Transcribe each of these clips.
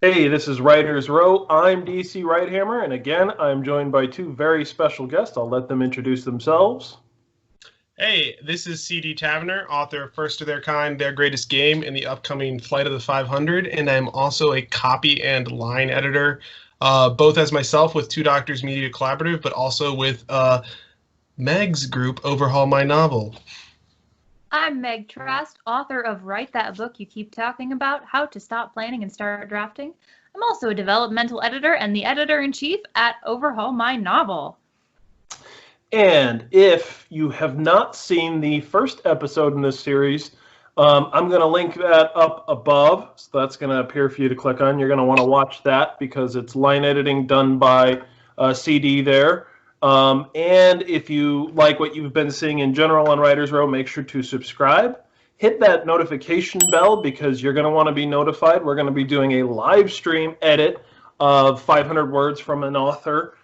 Hey, this is Writers Row. I'm DC Wright-Hammer, and again, I'm joined by two very special guests. I'll let them introduce themselves. Hey, this is CD Tavenor, author of First of Their Kind, Their Greatest Game, in the upcoming Flight of the 500, and I'm also a copy and line editor, both as myself with Two Doctors Media Collaborative, but also with Meg's group, Overhaul My Novel. I'm Meg Trast, author of Write That Book You Keep Talking About, How to Stop Planning and Start Drafting. I'm also a developmental editor and the editor-in-chief at Overhaul My Novel. And if you have not seen the first episode in this series, I'm going to link that up above. So that's going to appear for you to click on. You're going to want to watch that because it's line editing done by CD there. And if you like what you've been seeing in general on Writers Row, make sure to subscribe. Hit that notification bell because you're going to want to be notified. We're going to be doing a live stream edit of 500 words from an author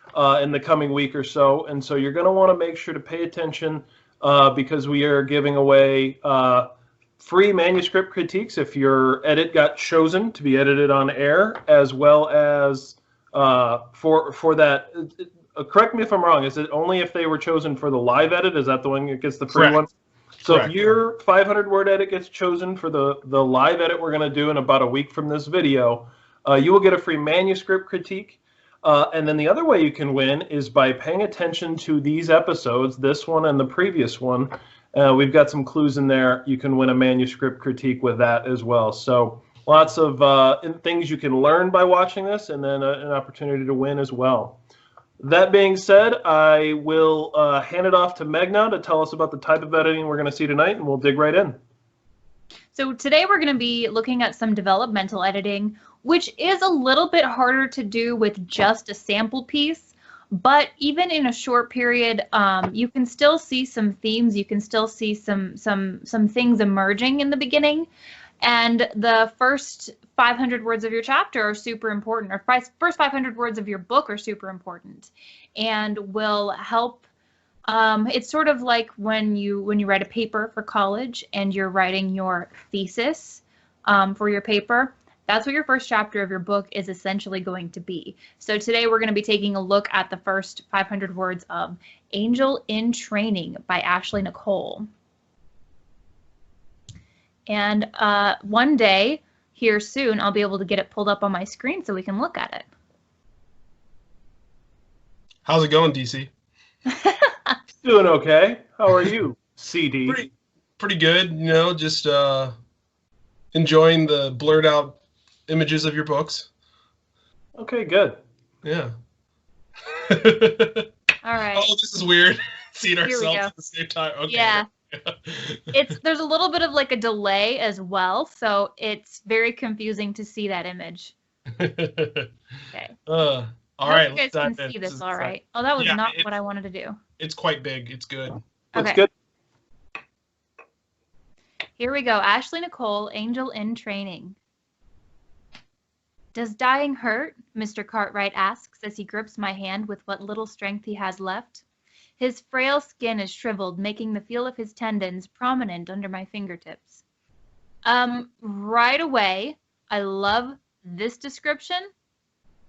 in the coming week or so. And so you're going to want to make sure to pay attention because we are giving away free manuscript critiques if your edit got chosen to be edited on air, as well as for that. Correct me if I'm wrong. Is it only if they were chosen for the live edit? Is that the one that gets the free one? So Correct. If your 500-word edit gets chosen for the live edit we're going to do in about a week from this video, you will get a free manuscript critique. And then the other way you can win is by paying attention to these episodes, this one and the previous one. We've got some clues in there. You can win a manuscript critique with that as well. So lots of things you can learn by watching this, and then an opportunity to win as well. That being said, I will hand it off to Meg now to tell us about the type of editing we're going to see tonight, and we'll dig right in. So today we're going to be looking at some developmental editing, which is a little bit harder to do with just a sample piece. But even in a short period, you can still see some themes. You can still see some things emerging in the beginning. And the first 500 words of your chapter are super important, or first 500 words of your book are super important, and will help. It's sort of like when you write a paper for college and you're writing your thesis for your paper. That's what your first chapter of your book is essentially going to be. So today we're going to be taking a look at the first 500 words of Angel in Training by Ashley Nicole. And one day, here soon, I'll be able to get it pulled up on my screen so we can look at it. How's it going, DC? Doing okay. How are you, CD? Pretty good, you know, just enjoying the blurred out images of your books. Okay, good. Yeah. All right. Oh, this is weird. Seeing Here we ourselves go. at the same time. Okay. Yeah. There's a little bit of like a delay as well, so it's very confusing to see that image. Okay. All I right. hope you guys can see this all right. Oh, that was not what I wanted to do. It's quite big. It's good. That's Okay. good. Here we go. Ashley Nicole, Angel in Training. Does dying hurt? Mr. Cartwright asks as he grips my hand with what little strength he has left. His frail skin is shriveled, making the feel of his tendons prominent under my fingertips. Right away, I love this description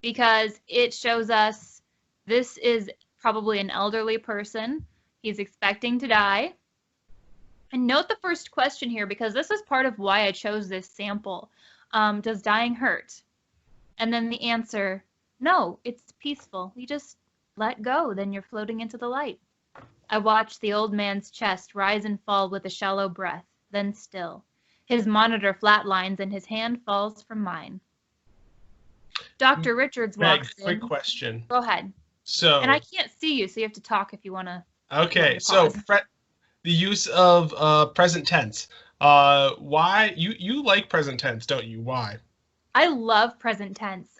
because it shows us this is probably an elderly person. He's expecting to die. And note the first question here because this is part of why I chose this sample. Does dying hurt? And then the answer, no, it's peaceful. You just let go, then you're floating into the light. I watch the old man's chest rise and fall with a shallow breath, then still. His monitor flatlines and his hand falls from mine. Dr. Richards walks in. Quick question. Go ahead. So. And I can't see you, so you have to talk if you want to. Okay, so the use of present tense. Why you like present tense, don't you? Why? I love present tense.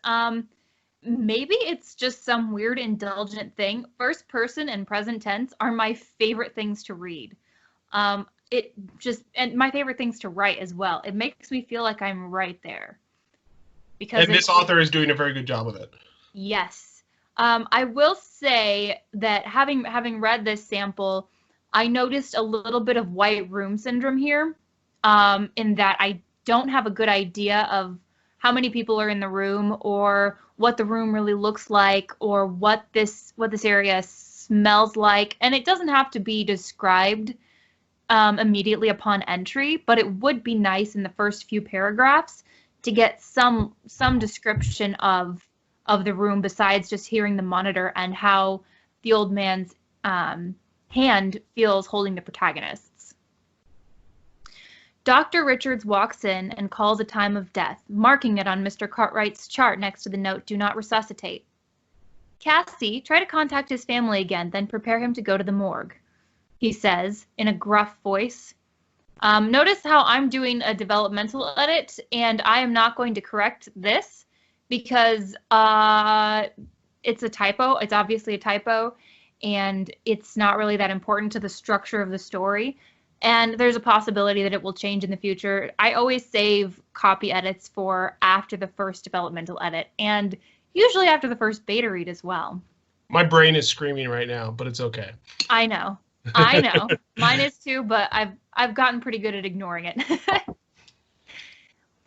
Maybe it's just some weird indulgent thing. First person and present tense are my favorite things to read. And my favorite things to write as well. It makes me feel like I'm right there. And this author is doing a very good job with it. Yes. I will say that having read this sample, I noticed a little bit of white room syndrome here, in that I don't have a good idea of how many people are in the room, or what the room really looks like, or what this area smells like. And it doesn't have to be described immediately upon entry, but it would be nice in the first few paragraphs to get some description of the room besides just hearing the monitor and how the old man's hand feels holding the protagonist's. Dr. Richards walks in and calls a time of death, marking it on Mr. Cartwright's chart next to the note, "Do not resuscitate." "Cassie, try to contact his family again, then prepare him to go to the morgue," he says in a gruff voice. Notice how I'm doing a developmental edit, and I am not going to correct this because it's a typo. It's obviously a typo, and it's not really that important to the structure of the story. And there's a possibility that it will change in the future. I always save copy edits for after the first developmental edit, and usually after the first beta read as well. My brain is screaming right now, but it's okay. I know. Mine is too, but I've gotten pretty good at ignoring it.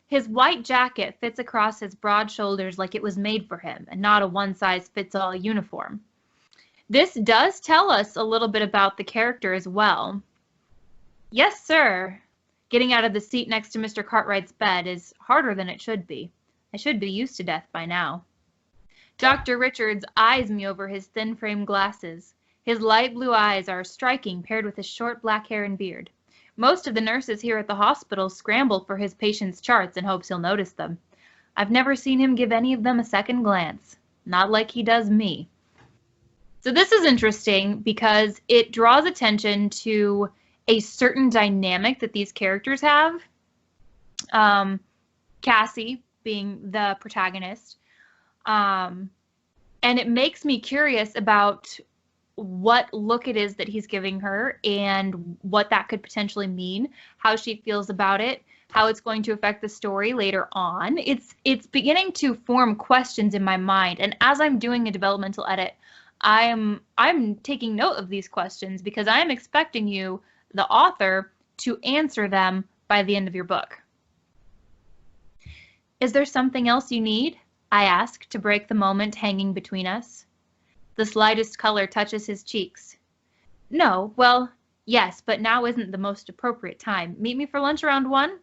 His white jacket fits across his broad shoulders like it was made for him, and not a one-size-fits-all uniform. This does tell us a little bit about the character as well. "Yes, sir." Getting out of the seat next to Mr. Cartwright's bed is harder than it should be. I should be used to death by now. Dr. Richards eyes me over his thin-frame glasses. His light blue eyes are striking, paired with his short black hair and beard. Most of the nurses here at the hospital scramble for his patients' charts in hopes he'll notice them. I've never seen him give any of them a second glance. Not like he does me. So this is interesting because it draws attention to a certain dynamic that these characters have. Cassie being the protagonist. And it makes me curious about what look it is that he's giving her and what that could potentially mean, how she feels about it, how it's going to affect the story later on. It's beginning to form questions in my mind. And as I'm doing a developmental edit, I'm taking note of these questions because I am expecting you, the author, to answer them by the end of your book. "Is there something else you need?" I ask to break the moment hanging between us. The slightest color touches his cheeks. "No, well, yes, but now isn't the most appropriate time. Meet me for lunch around 1?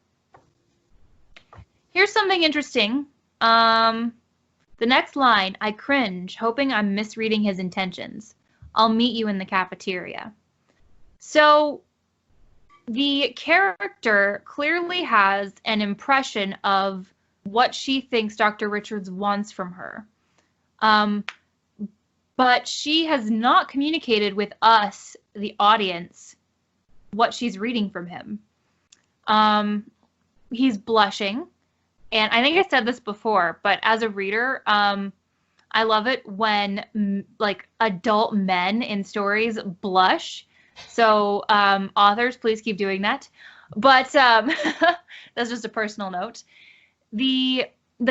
Here's something interesting. The next line, I cringe, hoping I'm misreading his intentions. "I'll meet you in the cafeteria." So the character clearly has an impression of what she thinks Dr. Richards wants from her. But she has not communicated with us, the audience, what she's reading from him. He's blushing. And I think I said this before, but as a reader, I love it when like adult men in stories blush. So authors, please keep doing that. But that's just a personal note. The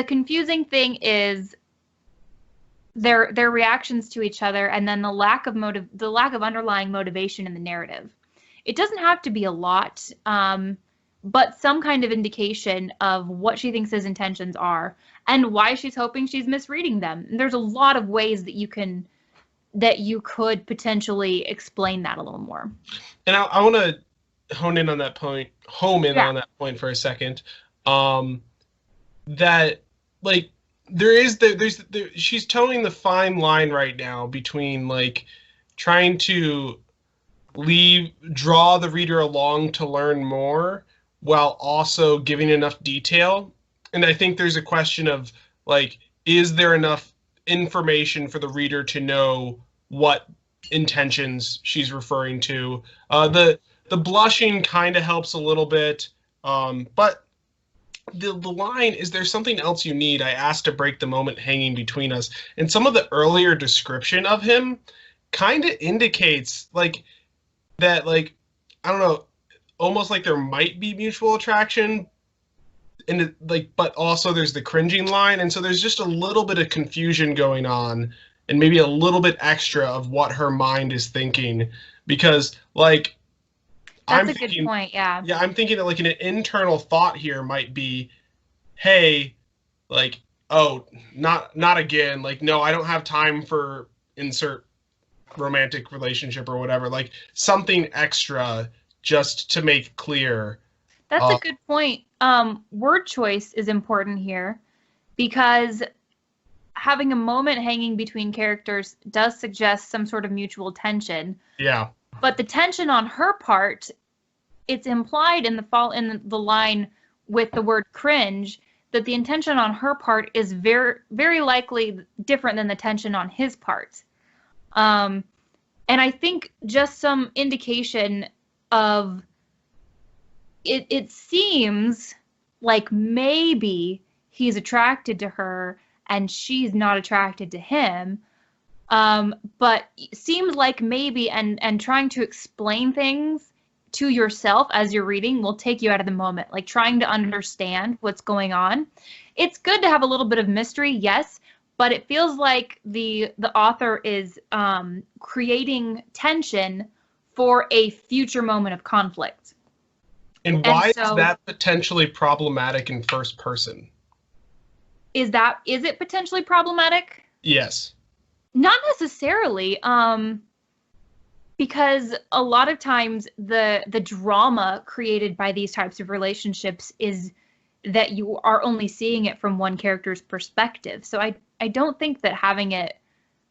confusing thing is their reactions to each other, and then the lack of underlying motivation in the narrative. It doesn't have to be a lot, but some kind of indication of what she thinks his intentions are and why she's hoping she's misreading them. And there's a lot of ways that you could potentially explain that a little more. And I want to hone in on that point for a second. That like she's towing the fine line right now between like trying to draw the reader along to learn more while also giving enough detail. And I think there's a question of like, is there enough information for the reader to know what intentions she's referring to? The blushing kind of helps a little bit, but the line, "Is there something else you need?" I asked to break the moment hanging between us. And some of the earlier description of him kind of indicates like that, like, I don't know, almost like there might be mutual attraction, and but also there's the cringing line, and so there's just a little bit of confusion going on, and maybe a little bit extra of what her mind is thinking, because like that's a good point. Yeah, I'm thinking that like an internal thought here might be, hey, like, oh, not again. Like, no, I don't have time for insert romantic relationship or whatever. Like something extra just to make clear. That's a good point. Word choice is important here because having a moment hanging between characters does suggest some sort of mutual tension. Yeah. But the tension on her part, it's implied in the line with the word cringe that the intention on her part is very, very likely different than the tension on his part. And I think just some indication of it seems like maybe he's attracted to her and she's not attracted to him. But it seems like maybe and trying to explain things to yourself as you're reading will take you out of the moment, like trying to understand what's going on. It's good to have a little bit of mystery, yes, but it feels like the author is creating tension for a future moment of conflict. And why is that potentially problematic in first person? Is it potentially problematic? Yes. Not necessarily. Because a lot of times the drama created by these types of relationships is that you are only seeing it from one character's perspective. So I don't think that having it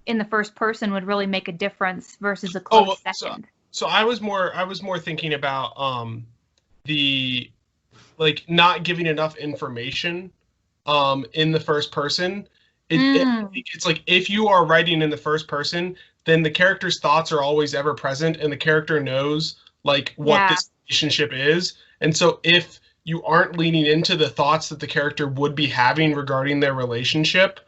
in the first person would really make a difference versus a close second. So I was more thinking about the like not giving enough information in the first person. It's like if you are writing in the first person, then the character's thoughts are always ever present and the character knows like what this relationship is. And so if you aren't leaning into the thoughts that the character would be having regarding their relationship,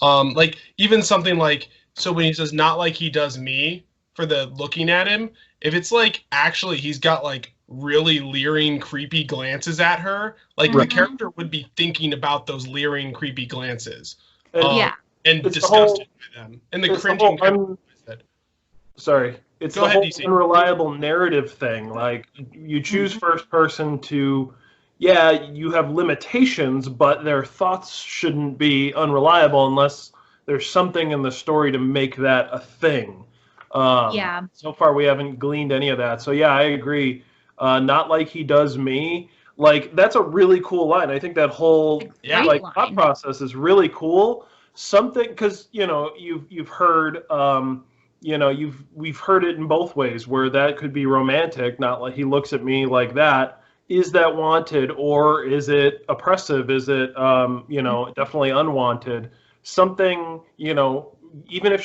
like even something like, so when he says not like he does me for the looking at him, if it's like actually he's got like really leering, creepy glances at her, like the character would be thinking about those leering, creepy glances. And disgusted by them. And the cringing it's the whole unreliable narrative thing. Like you choose first person to, you have limitations, but their thoughts shouldn't be unreliable unless there's something in the story to make that a thing. So far we haven't gleaned any of that. So I agree. Not like he does me. Like that's a really cool line. I think that whole thought process is really cool. Something because you've heard we've heard it in both ways where that could be romantic, not like he looks at me like that. Is that wanted or is it oppressive? Is it definitely unwanted? Something, even if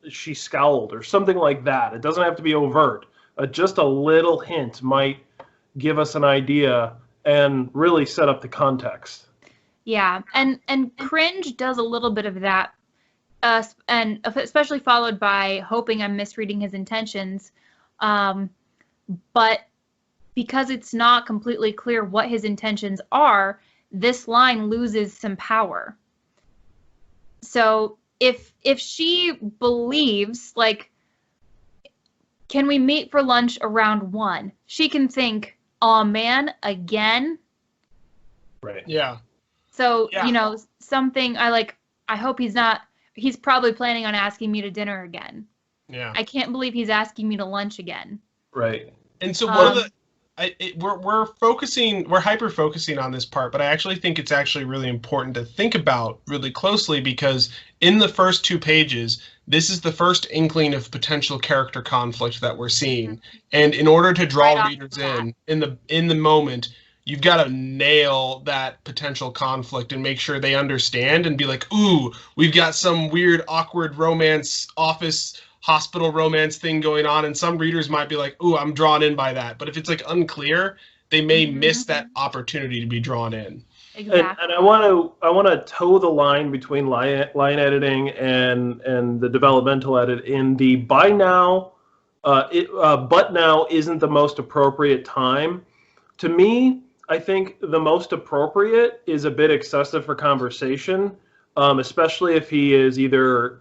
she scowled or something like that. It doesn't have to be overt. Just a little hint might give us an idea and really set up the context. Yeah, and cringe does a little bit of that, and especially followed by hoping I'm misreading his intentions. But because it's not completely clear what his intentions are, this line loses some power. So if she believes, like, can we meet for lunch around 1? She can think, oh man, again? Right. Yeah. So, something I hope he's probably planning on asking me to dinner again. Yeah. I can't believe he's asking me to lunch again. Right. And so one of we're hyper focusing on this part, but I actually think it's actually really important to think about really closely because in the first 2 pages, this is the first inkling of potential character conflict that we're seeing. And in order to draw readers in the moment, you've got to nail that potential conflict and make sure they understand and be like, ooh, we've got some weird, awkward romance, office, hospital romance thing going on. And some readers might be like, ooh, I'm drawn in by that. But if it's like unclear, they may miss that opportunity to be drawn in. Exactly. And I want to toe the line between line editing and the developmental edit in the by now, but now isn't the most appropriate time. To me, I think the most appropriate is a bit excessive for conversation, especially if he is either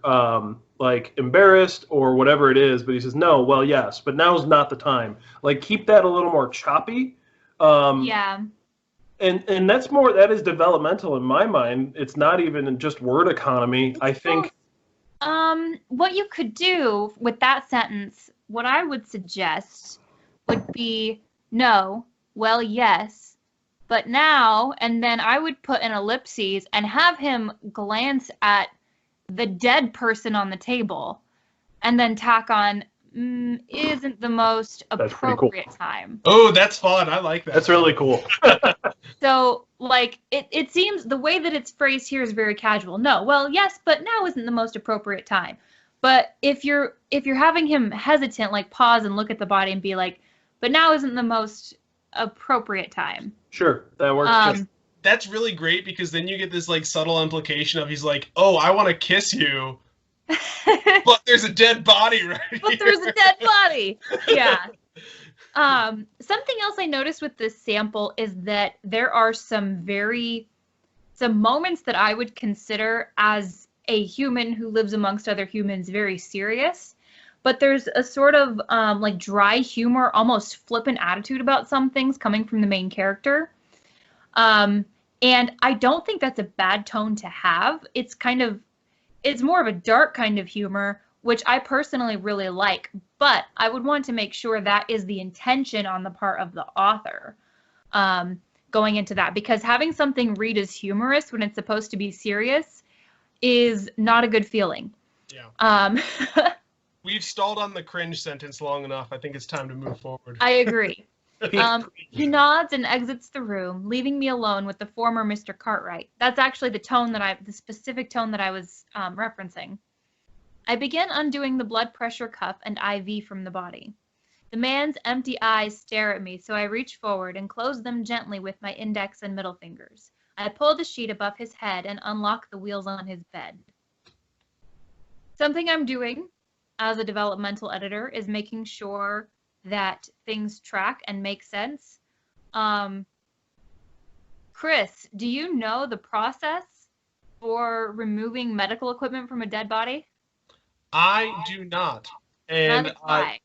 like embarrassed or whatever it is, but he says, no, well, yes, but now's not the time. Like, keep that a little more choppy. And that is developmental in my mind. It's not even just word economy. I think. What you could do with that sentence, what I would suggest would be no, well, yes, but now, and then I would put an ellipses and have him glance at the dead person on the table and then tack on isn't the most That's pretty cool. appropriate time. Oh, that's fun. I like that. That's really cool. So, like, it seems the way that it's phrased here is very casual. No, well, yes, but now isn't the most appropriate time. But if you're having him hesitant, like pause and look at the body and be like, but now isn't the most appropriate time. Sure, that works. That's really great because then you get this like subtle implication of he's like, oh, I want to kiss you, but there's a dead body right But here. there's a dead body. Yeah. Something else I noticed with this sample is that there are some moments that I would consider as a human who lives amongst other humans very serious, but there's a sort of like dry humor, almost flippant attitude about some things coming from the main character. And I don't think that's a bad tone to have. It's more of a dark kind of humor, which I personally really like, but I would want to make sure that is the intention on the part of the author going into that, because having something read as humorous when it's supposed to be serious is not a good feeling. Yeah. We've stalled on the cringe sentence long enough. I think it's time to move forward. I agree. He nods and exits the room, leaving me alone with the former Mr. Cartwright. That's actually the specific tone that I was referencing. I begin undoing the blood pressure cuff and IV from the body. The man's empty eyes stare at me, so I reach forward and close them gently with my index and middle fingers. I pull the sheet above his head and unlock the wheels on his bed. Something I'm doing as a developmental editor is making sure that things track and make sense. Chris, do you know the process for removing medical equipment from a dead body? I do not. And Neither do I.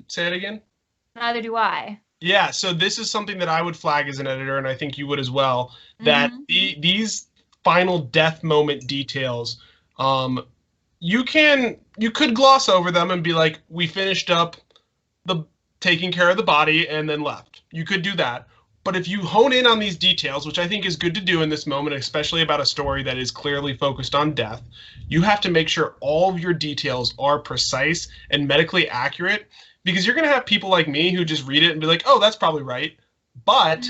Say it again? Neither do I. Yeah, so this is something that I would flag as an editor, and I think you would as well, that these final death moment details, you could gloss over them and be like, we finished up the taking care of the body and then left. You could do that. But if you hone in on these details, which I think is good to do in this moment, especially about a story that is clearly focused on death, you have to make sure all of your details are precise and medically accurate, because you're going to have people like me who just read it and be like, oh, that's probably right. But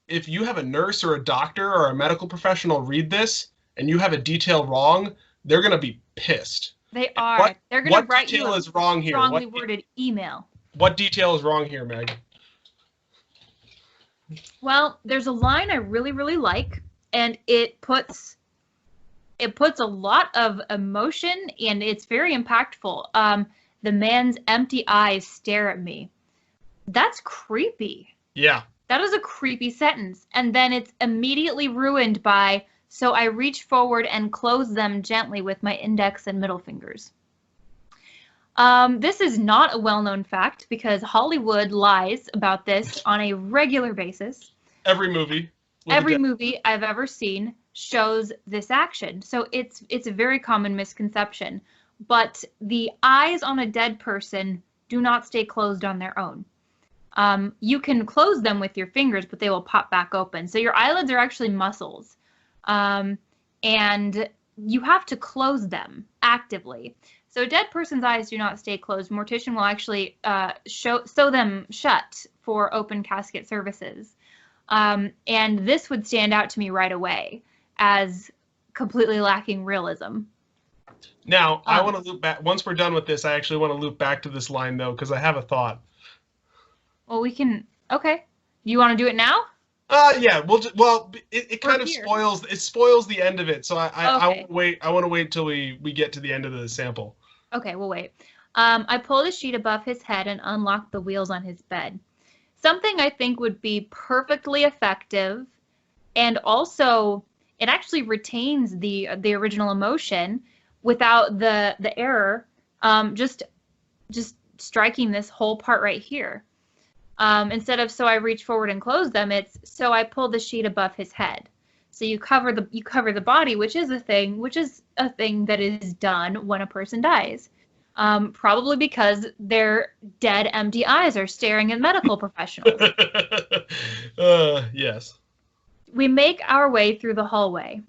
if you have a nurse or a doctor or a medical professional read this and you have a detail wrong, they're going to be pissed. They are. They're going to write you a is wrong here? strongly worded email. What detail is wrong here, Meg? Well, there's a line I really, really like, and it puts a lot of emotion, and it's very impactful. The man's empty eyes stare at me. That's creepy. Yeah. That is a creepy sentence. And then it's immediately ruined by, so I reach forward and close them gently with my index and middle fingers. This is not a well-known fact because Hollywood lies about this on a regular basis. Every movie I've ever seen shows this action. So it's a very common misconception. But the eyes on a dead person do not stay closed on their own. You can close them with your fingers, but they will pop back open. So your eyelids are actually muscles. And you have to close them actively. So a dead person's eyes do not stay closed. Mortician will actually sew them shut for open casket services. And this would stand out to me right away as completely lacking realism. Now, I want to loop back. Once we're done with this, I actually want to loop back to this line, though, because I have a thought. Well, we can... Okay. You want to do it now? Yeah. It kind of spoils the end of it. So I want to wait till we get to the end of the sample. Okay, we'll wait. I pull the sheet above his head and unlock the wheels on his bed. Something I think would be perfectly effective, and also it actually retains the original emotion without the error. Just striking this whole part right here. Instead of so I reach forward and close them, it's so I pull the sheet above his head. So you cover the body, which is a thing that is done when a person dies. Probably because their dead, empty eyes are staring at medical professionals. Yes. We make our way through the hallway.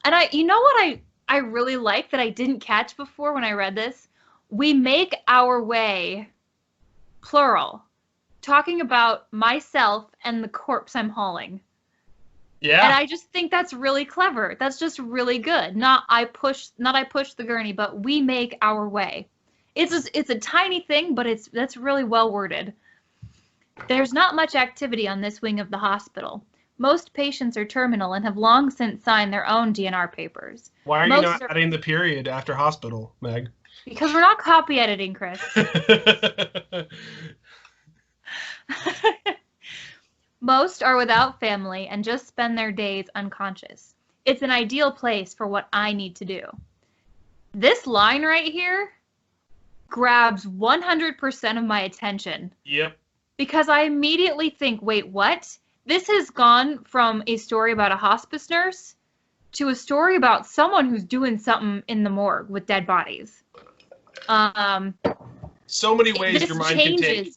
And you know what I really like that I didn't catch before when I read this? We make our way, plural, talking about myself and the corpse I'm hauling. Yeah. And I just think that's really clever. That's just really good. Not I push the gurney, but we make our way. It's a tiny thing, but that's really well worded. There's not much activity on this wing of the hospital. Most patients are terminal and have long since signed their own DNR papers. Why are you not adding the period after hospital, Meg? Because we're not copy editing, Chris. Most are without family and just spend their days unconscious. It's an ideal place for what I need to do. This line right here grabs 100% of my attention. Yep. Because I immediately think, wait, what? This has gone from a story about a hospice nurse to a story about someone who's doing something in the morgue with dead bodies. So many ways your mind can take.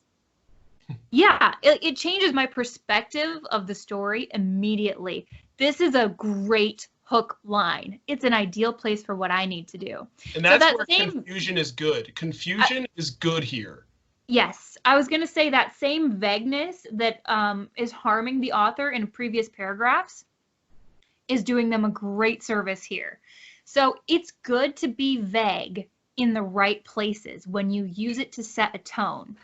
Yeah, it changes my perspective of the story immediately. This is a great hook line. It's an ideal place for what I need to do. And that's where confusion is good. Confusion is good here. Yes, I was going to say that same vagueness that is harming the author in previous paragraphs is doing them a great service here. So it's good to be vague in the right places when you use it to set a tone.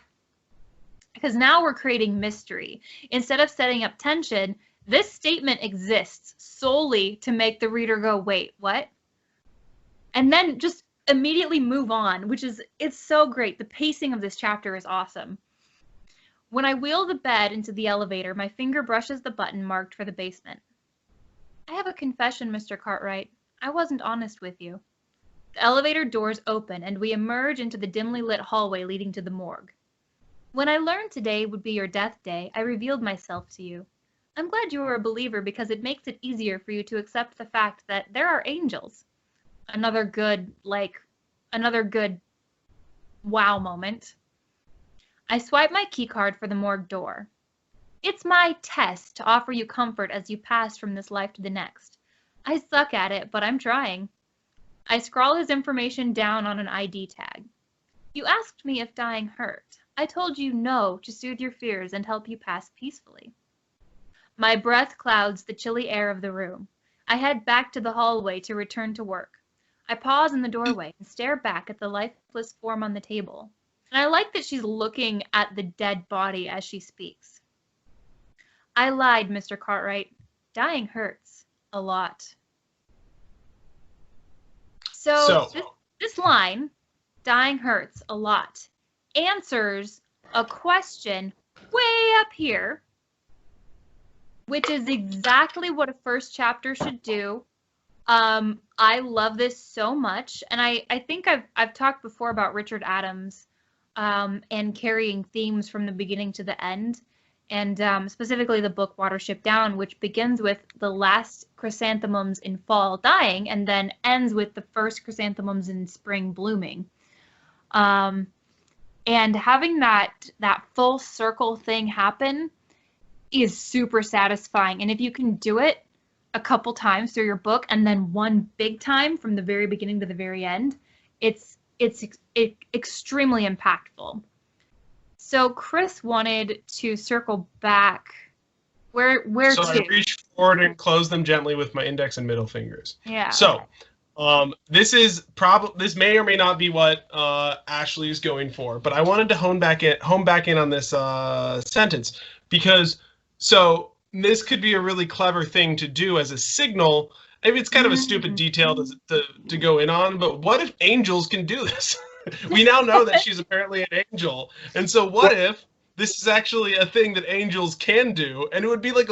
Because now we're creating mystery. Instead of setting up tension, this statement exists solely to make the reader go, wait, what? And then just immediately move on, it's so great. The pacing of this chapter is awesome. When I wheel the bed into the elevator, my finger brushes the button marked for the basement. I have a confession, Mr. Cartwright. I wasn't honest with you. The elevator doors open and we emerge into the dimly lit hallway leading to the morgue. When I learned today would be your death day, I revealed myself to you. I'm glad you are a believer because it makes it easier for you to accept the fact that there are angels. Another good wow moment. I swipe my keycard for the morgue door. It's my test to offer you comfort as you pass from this life to the next. I suck at it, but I'm trying. I scrawl his information down on an ID tag. You asked me if dying hurt. I told you no to soothe your fears and help you pass peacefully. My breath clouds the chilly air of the room. I head back to the hallway to return to work. I pause in the doorway and stare back at the lifeless form on the table. And I like that she's looking at the dead body as she speaks. I lied, Mr. Cartwright. Dying hurts a lot. So this line, dying hurts a lot, answers a question way up here, which is exactly what a first chapter should do. I love this so much, and I think I've talked before about Richard Adams and carrying themes from the beginning to the end, and specifically the book Watership Down, which begins with the last chrysanthemums in fall dying and then ends with the first chrysanthemums in spring blooming. And having that full circle thing happen is super satisfying. And if you can do it a couple times through your book and then one big time from the very beginning to the very end, it's extremely impactful. So Chris wanted to circle back. Where so to? I reach forward and close them gently with my index and middle fingers. Yeah. So this may or may not be what Ashley is going for, but I wanted to hone back in on this sentence because this could be a really clever thing to do as a signal. Maybe it's kind of a stupid detail to go in on, but what if angels can do this? We now know that she's apparently an angel, and so what if this is actually a thing that angels can do? And it would be like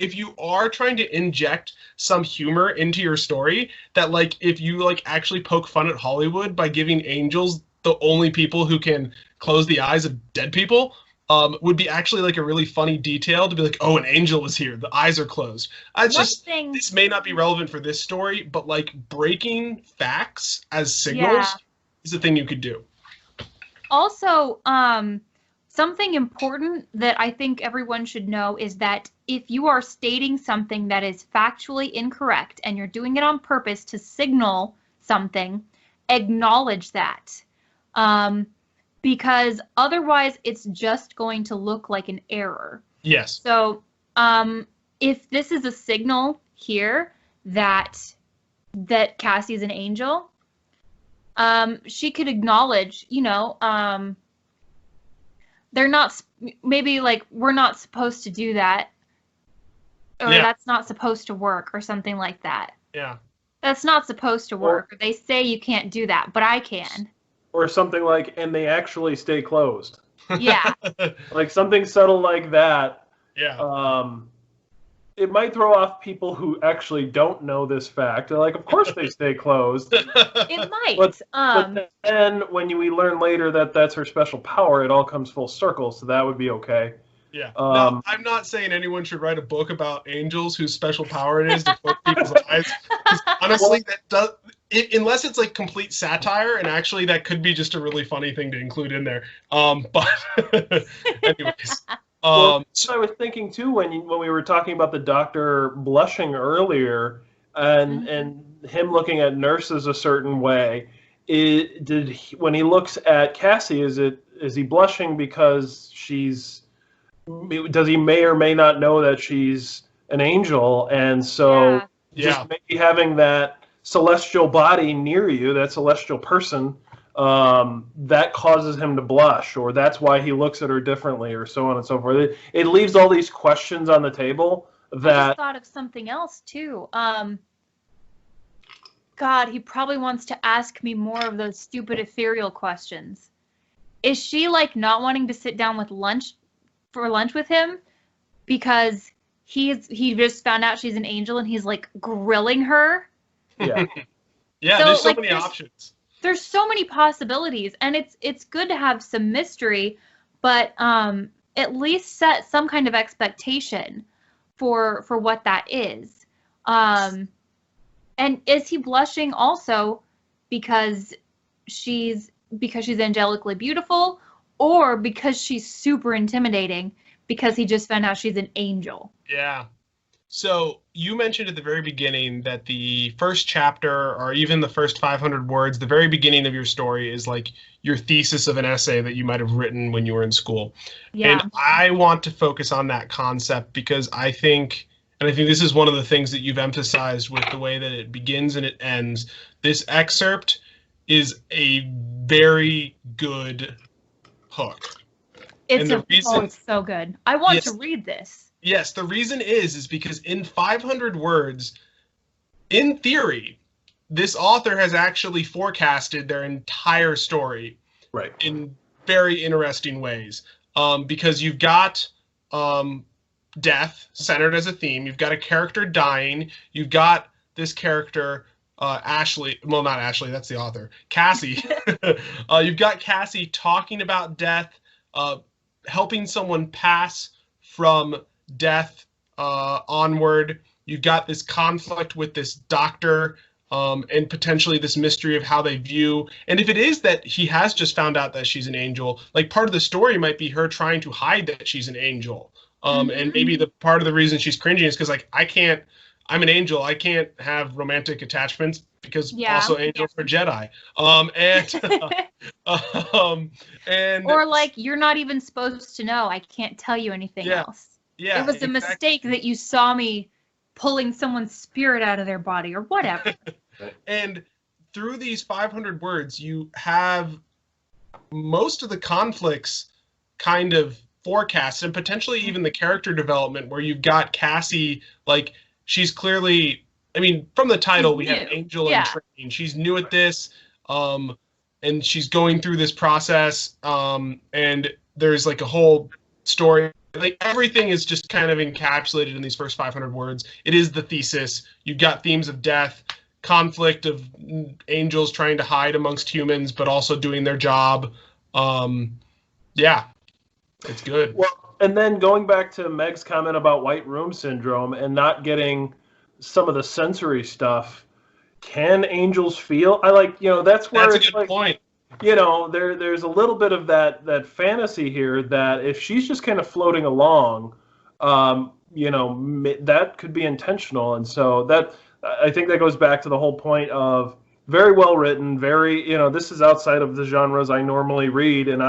if you are trying to inject some humor into your story, that like if you like actually poke fun at Hollywood by giving angels the only people who can close the eyes of dead people, would be actually like a really funny detail to be like, oh, an angel was here. The eyes are closed. This may not be relevant for this story, but like breaking facts as signals is a thing you could do. Also, something important that I think everyone should know is that if you are stating something that is factually incorrect and you're doing it on purpose to signal something, acknowledge that. Because otherwise it's just going to look like an error. Yes. So if this is a signal here that Cassie is an angel, she could acknowledge, they're not, maybe like, we're not supposed to do that, or that's not supposed to work, or something like that. Yeah. That's not supposed to work. Or they say you can't do that, but I can. Or something like, and they actually stay closed. Yeah. Like something subtle like that. Yeah. It might throw off people who actually don't know this fact. They're like, of course they stay closed. It might. But then when we learn later that that's her special power, it all comes full circle, so that would be okay. Yeah. Now, I'm not saying anyone should write a book about angels whose special power it is to close people's eyes. Honestly, unless it's like complete satire, and actually that could be just a really funny thing to include in there. But anyways. I was thinking too when we were talking about the doctor blushing earlier, and him looking at nurses a certain way. When he looks at Cassie, is he blushing because does he may or may not know that she's an angel, and so just maybe having that celestial body near you, that celestial person, that causes him to blush, or that's why he looks at her differently, or so on and so forth. It leaves all these questions on the table that... I just thought of something else, too. God, he probably wants to ask me more of those stupid ethereal questions. Is she, like, not wanting to sit down for lunch with him because he just found out she's an angel and he's, like, grilling her? Yeah. Yeah, so, there's so many options. There's so many possibilities, and it's good to have some mystery, but at least set some kind of expectation for what that is. And is he blushing also because she's angelically beautiful, or because she's super intimidating because he just found out she's an angel? Yeah. So you mentioned at the very beginning that the first chapter, or even the first 500 words, the very beginning of your story is like your thesis of an essay that you might have written when you were in school. Yeah. And I want to focus on that concept because I think this is one of the things that you've emphasized with the way that it begins and it ends. This excerpt is a very good hook. It's so good. I want to read this. Yes, the reason is because in 500 words, in theory, this author has actually forecasted their entire story, right, in very interesting ways. Because you've got death centered as a theme. You've got a character dying. You've got this character, Ashley. Well, not Ashley. That's the author. Cassie. You've got Cassie talking about death, helping someone pass from death onward. You've got this conflict with this doctor, and potentially this mystery of how they view. And if it is that he has just found out that she's an angel, like part of the story might be her trying to hide that she's an angel. And maybe the part of the reason she's cringing is because like, I'm an angel. I can't have romantic attachments because also angels are Jedi. And or like, you're not even supposed to know. I can't tell you anything else. Yeah, it was a mistake that you saw me pulling someone's spirit out of their body or whatever. And through these 500 words, you have most of the conflicts kind of forecast, and potentially even the character development where you've got Cassie, like she's clearly, I mean, from the title, we have angel in training. She's new at this, and she's going through this process, and there's like a whole story. Like everything is just kind of encapsulated in these first 500 words. It is the thesis. You've got themes of death, conflict of angels trying to hide amongst humans, but also doing their job. Yeah. It's good. Well, and then going back to Meg's comment about white room syndrome and not getting some of the sensory stuff, can angels feel? That's where That's a it's good like, point. there's a little bit of that fantasy here that if she's just kind of floating along, that could be intentional. And so I think that goes back to the whole point of very well written, very, this is outside of the genres I normally read, and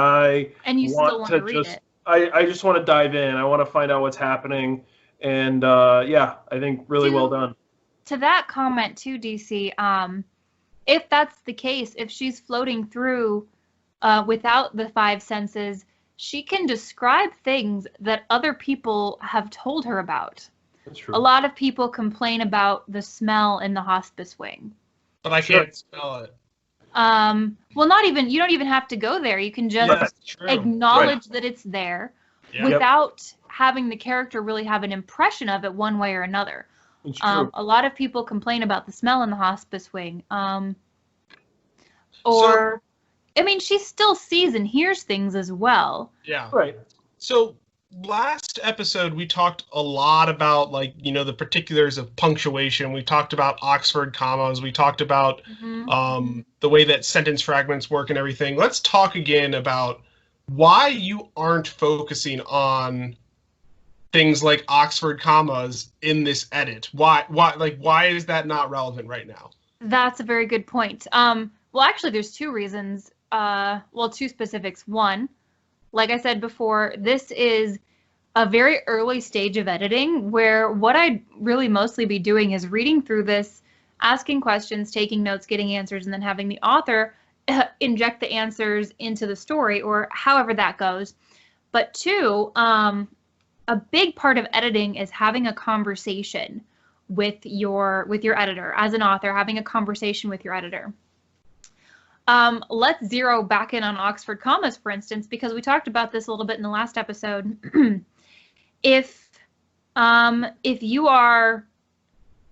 you still want to read it. I just want to dive in. I want to find out what's happening. And I think really well done. To that comment too, DC, if that's the case, if she's floating through without the five senses, she can describe things that other people have told her about. That's true. A lot of people complain about the smell in the hospice wing. But I can't smell it. Well, you don't even have to go there. You can just acknowledge that it's there without having the character really have an impression of it one way or another. It's true. A lot of people complain about the smell in the hospice wing. She still sees and hears things as well. Yeah. Right. So last episode, we talked a lot about, the particulars of punctuation. We talked about Oxford commas. We talked about the way that sentence fragments work and everything. Let's talk again about why you aren't focusing on things like Oxford commas in this edit. Why is that not relevant right now? That's a very good point. Well, actually, there's two reasons. Two specifics. One, like I said before, this is a very early stage of editing where what I'd really mostly be doing is reading through this, asking questions, taking notes, getting answers, and then having the author inject the answers into the story, or however that goes. But two, a big part of editing is having a conversation with your editor. As an author, having a conversation with your editor. Let's zero back in on Oxford commas, for instance, because we talked about this a little bit in the last episode. If you are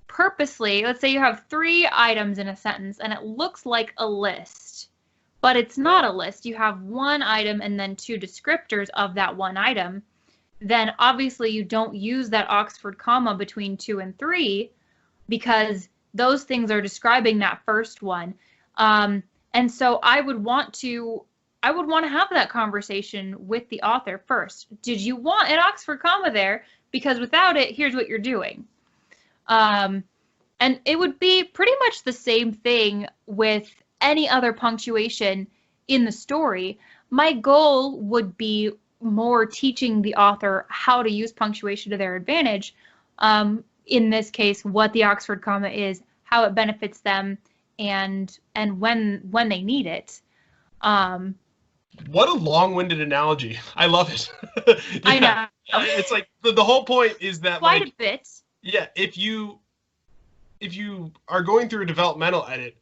purposely, let's say you have 3 items in a sentence and it looks like a list, but it's not a list. You have 1 item and then 2 descriptors of that 1 item. Then obviously you don't use that Oxford comma between 2 and 3 because those things are describing that first one. And so I would want to have that conversation with the author first. Did you want an Oxford comma there? Because without it, here's what you're doing. And it would be pretty much the same thing with any other punctuation in the story. My goal would be more teaching the author how to use punctuation to their advantage. In this case, what the Oxford comma is, how it benefits them, and when they need it. What a long-winded analogy. I love it. I know. It's like the whole point is that quite a bit. Yeah, if you are going through a developmental edit,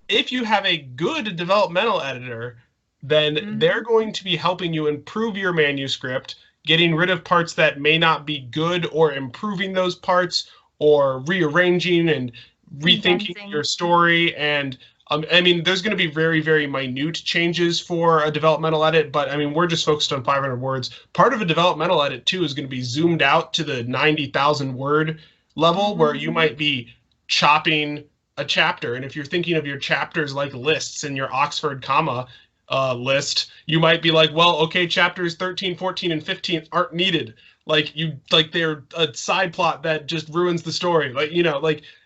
if you have a good developmental editor, then they're going to be helping you improve your manuscript, getting rid of parts that may not be good, or improving those parts, or rearranging and rethinking your story. And there's going to be very, very minute changes for a developmental edit, but we're just focused on 500 words. Part of a developmental edit too is going to be zoomed out to the 90,000 word level, where you might be chopping a chapter. And if you're thinking of your chapters like lists in your Oxford comma list, you might be like, well, okay, chapters 13, 14, and 15 aren't needed. They're a side plot that just ruins the story.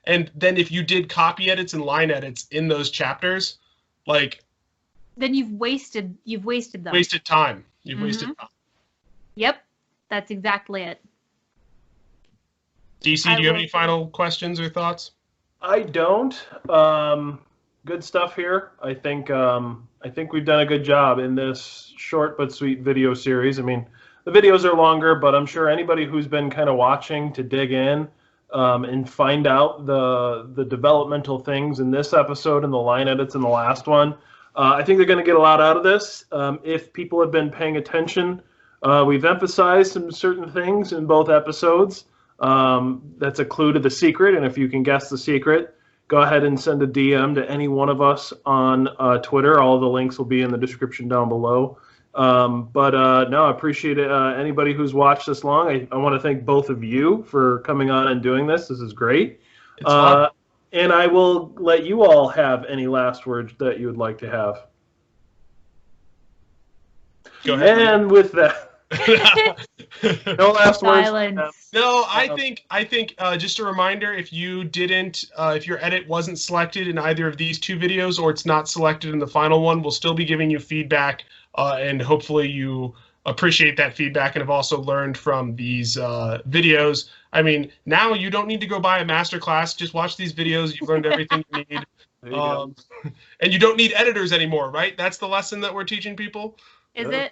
And then if you did copy edits and line edits in those chapters, then you've wasted them. Wasted time. You've wasted time. Yep, that's exactly it. DC, do you have any final questions or thoughts? I don't. Good stuff here. I think we've done a good job in this short but sweet video series. The videos are longer, but I'm sure anybody who's been kind of watching to dig in and find out the developmental things in this episode and the line edits in the last one, I think they're going to get a lot out of this. If people have been paying attention, we've emphasized some certain things in both episodes. That's a clue to the secret, and if you can guess the secret, go ahead and send a DM to any one of us on Twitter. All the links will be in the description down below. No, I appreciate it. Anybody who's watched this long, I want to thank both of you for coming on and doing this. This is great. It's fun. And I will let you all have any last words that you would like to have. Go ahead. And with that, no last words. Silence. No, I think just a reminder, if you didn't, if your edit wasn't selected in either of these two videos, or it's not selected in the final one, we'll still be giving you feedback, and hopefully you appreciate that feedback and have also learned from these videos. I mean, now you don't need to go buy a masterclass. Just watch these videos. You've learned everything you need. And you don't need editors anymore, right? That's the lesson that we're teaching people? Is it?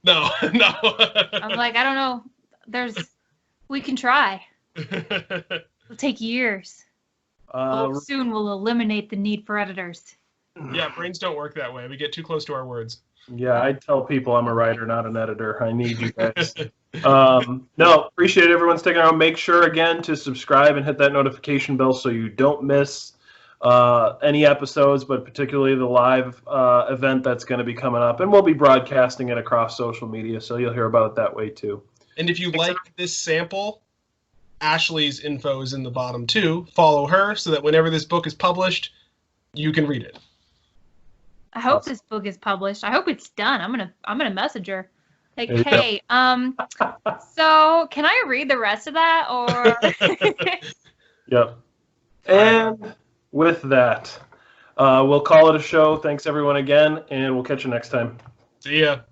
No, no. I'm like, I don't know. We can try. It'll take years. Soon we'll eliminate the need for editors. Yeah, brains don't work that way. We get too close to our words. Yeah, I tell people I'm a writer, not an editor. I need you guys. No, appreciate everyone sticking around. Make sure, again, to subscribe and hit that notification bell so you don't miss any episodes, but particularly the live event that's going to be coming up. And we'll be broadcasting it across social media, so you'll hear about it that way, too. And if you like this sample, Ashley's info is in the bottom, too. Follow her so that whenever this book is published, you can read it. I hope this book is published. I hope it's done. I'm gonna message her. Like, There you hey, so can I read the rest of that or? Yep. And with that, we'll call it a show. Thanks everyone again, and we'll catch you next time. See ya.